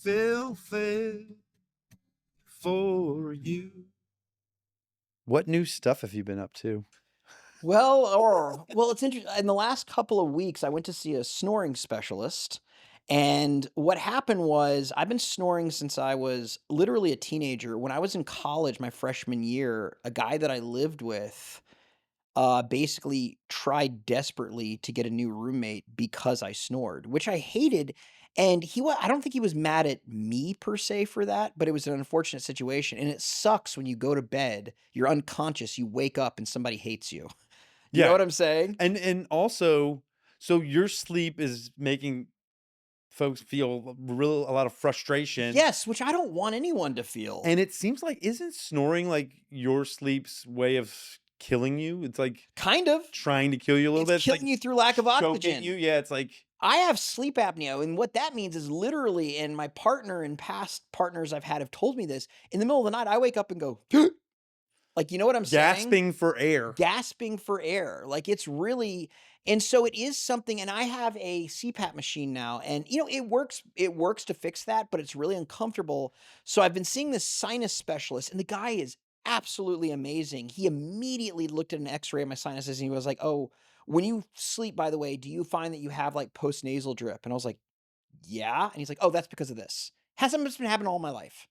filthy for you. What new stuff have you been up to? Well, it's interesting. In the last couple of weeks, I went to see a snoring specialist. And what happened was I've been snoring since I was literally a teenager. When I was in college, my freshman year, a guy that I lived with basically tried desperately to get a new roommate because I snored, which I hated. And I don't think he was mad at me per se for that, but it was an unfortunate situation. And it sucks when you go to bed, you're unconscious, you wake up and somebody hates you. You know Yeah. what I'm saying? And also, so your sleep is making folks feel a lot of frustration. Yes, which I don't want anyone to feel. And it seems like, isn't snoring like your sleep's way of killing you? It's like Kind of. trying to kill you a little bit. It's killing like you through lack of choking oxygen. you. Yeah, it's like I have sleep apnea, and what that means is literally, and my partner and past partners I've had have told me this, in the middle of the night, I wake up and go, like, you know what I'm saying? gasping for air. Gasping for air. Like, it's really, and so it is something, and I have a CPAP machine now, and it works to fix that, but it's really uncomfortable. So I've been seeing this sinus specialist, and the guy is absolutely amazing. He immediately looked at an x-ray of my sinuses and he was like, "Oh, when you sleep, by the way, do you find that you have like post-nasal drip?" And I was like, "Yeah." And he's like, "Oh, that's because of this. Hasn't been happening all my life."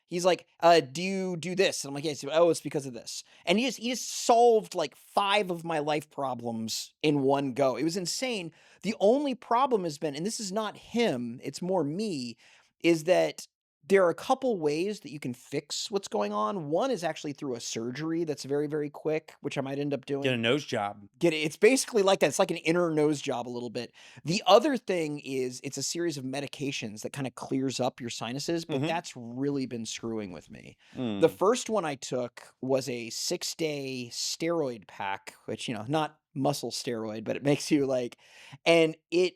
He's like, "Do you do this?" And I'm like, "Yes." "Oh, it's because of this." And he just solved like 5 of my life problems in one go. It was insane. The only problem has been, and this is not him, it's more me, is that there are a couple ways that you can fix what's going on. One is actually through a surgery that's very, very quick, which I might end up doing. Get a nose job. It's basically like that. It's like an inner nose job a little bit. The other thing is it's a series of medications that kind of clears up your sinuses, but that's really been screwing with me. The first one I took was a 6-day steroid pack, which, not muscle steroid, but it makes you like, and it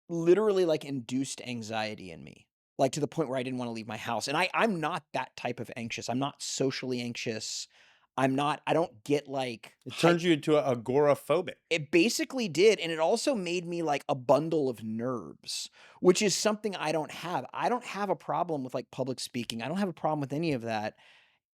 literally like induced anxiety in me. Like to the point where I didn't want to leave my house. And I'm not that type of anxious. I'm not socially anxious. I don't get like It turns you into agoraphobic. It basically did, and it also made me like a bundle of nerves, which is something I don't have. I don't have a problem with like public speaking. I don't have a problem with any of that.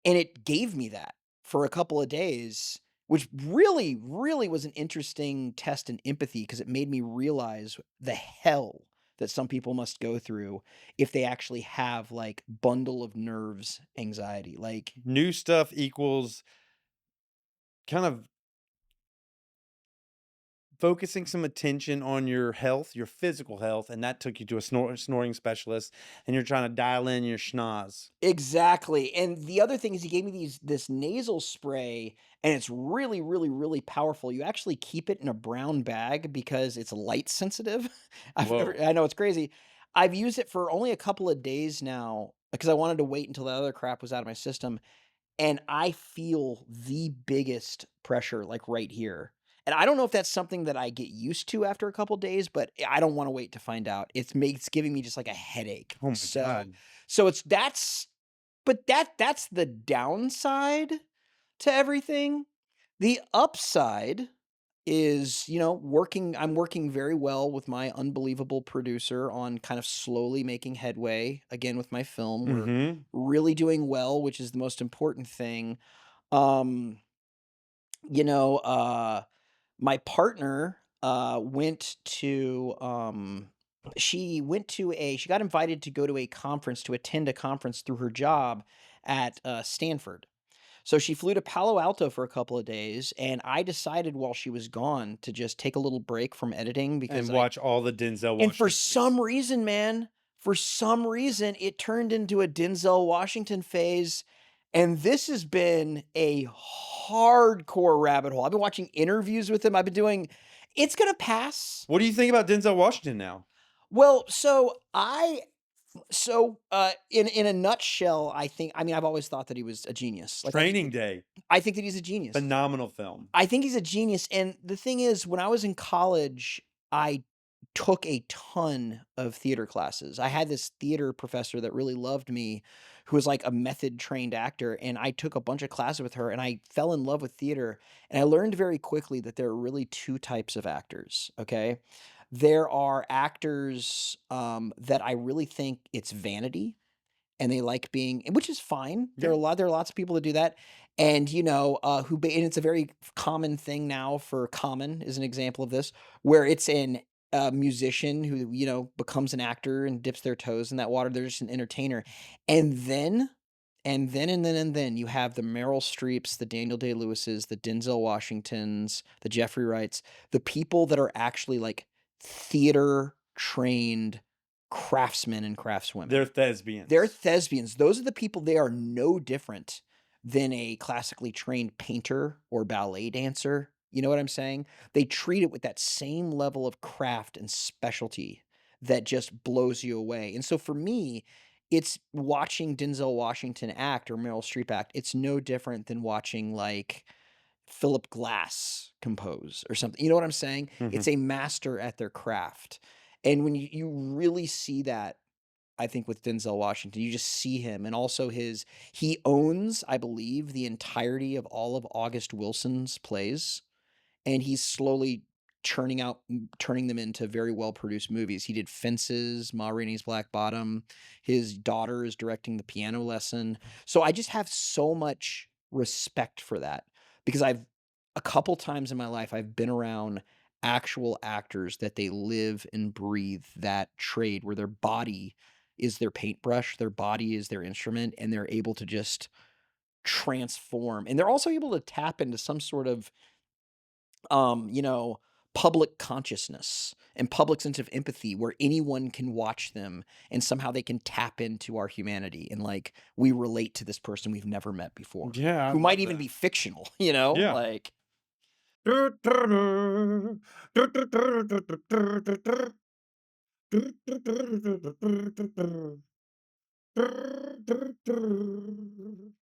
And it gave me that for a couple of days, which really, really was an interesting test in empathy because it made me realize the hell that some people must go through if they actually have like bundle of nerves anxiety. Like, New stuff equals kind of focusing some attention on your health, your physical health, and that took you to a snoring specialist, and you're trying to dial in your schnoz. exactly. And the other thing is he gave me this nasal spray, and it's really, really, really powerful. You actually keep it in a brown bag because it's light sensitive. Whoa. I know it's crazy. I've used it for only a couple of days now because I wanted to wait until the other crap was out of my system. And I feel the biggest pressure like right here. And I don't know if that's something that I get used to after a couple days, but I don't want to wait to find out. It's giving me just like a headache. Oh my God. So that's the downside to everything. The upside is, I'm working very well with my unbelievable producer on kind of slowly making headway again with my film. We're really doing well, which is the most important thing. Um, my partner she got invited to go to a conference to attend a conference through her job at Stanford. So she flew to Palo Alto for a couple of days, and I decided while she was gone to just take a little break from editing because And watch all the Denzel Washington. and for some reason, man, it turned into a Denzel Washington phase. And this has been a hardcore rabbit hole. I've been watching interviews with him. It's going to pass. What do you think about Denzel Washington now? Well, in a nutshell, I've always thought that he was a genius. Like, Training Day. I think that he's a genius. Phenomenal film. I think he's a genius. And the thing is, when I was in college, I took a ton of theater classes. I had this theater professor that really loved me, who was like a method trained actor. And I took a bunch of classes with her and I fell in love with theater. And I learned very quickly that there are really 2 types of actors. Okay. There are actors that I really think it's vanity and they like being, which is fine. Yeah. There are lots of people that do that, and and it's a very common thing now. For Common is an example of this, where it's an musician who becomes an actor and dips their toes in that water. They're just an entertainer, and then you have the Meryl Streeps, the Daniel Day Lewises, the Denzel Washingtons, the Jeffrey Wrights, the people that are actually like theater trained craftsmen and craftswomen. They're thespians. They're thespians. Those are the people. They are no different than a classically trained painter or ballet dancer. You know what I'm saying? They treat it with that same level of craft and specialty that just blows you away. And so for me, it's watching Denzel Washington act or Meryl Streep act. It's no different than watching like Philip Glass compose or something. You know what I'm saying? It's Mhm. a master at their craft. And when you really see that, I think with Denzel Washington, you just see him, and also he owns, I believe, the entirety of all of August Wilson's plays, and he's slowly turning them into very well-produced movies. He did Fences, Ma Rainey's Black Bottom. His daughter is directing The Piano Lesson. So I just have so much respect for that because a couple times in my life, I've been around actual actors that they live and breathe that trade where their body is their paintbrush, their body is their instrument, and they're able to just transform. And they're also able to tap into some sort of um, you know, public consciousness and public sense of empathy where anyone can watch them and somehow they can tap into our humanity and like we relate to this person we've never met before, Yeah, I who might love even that. be fictional, you know? Yeah. Like,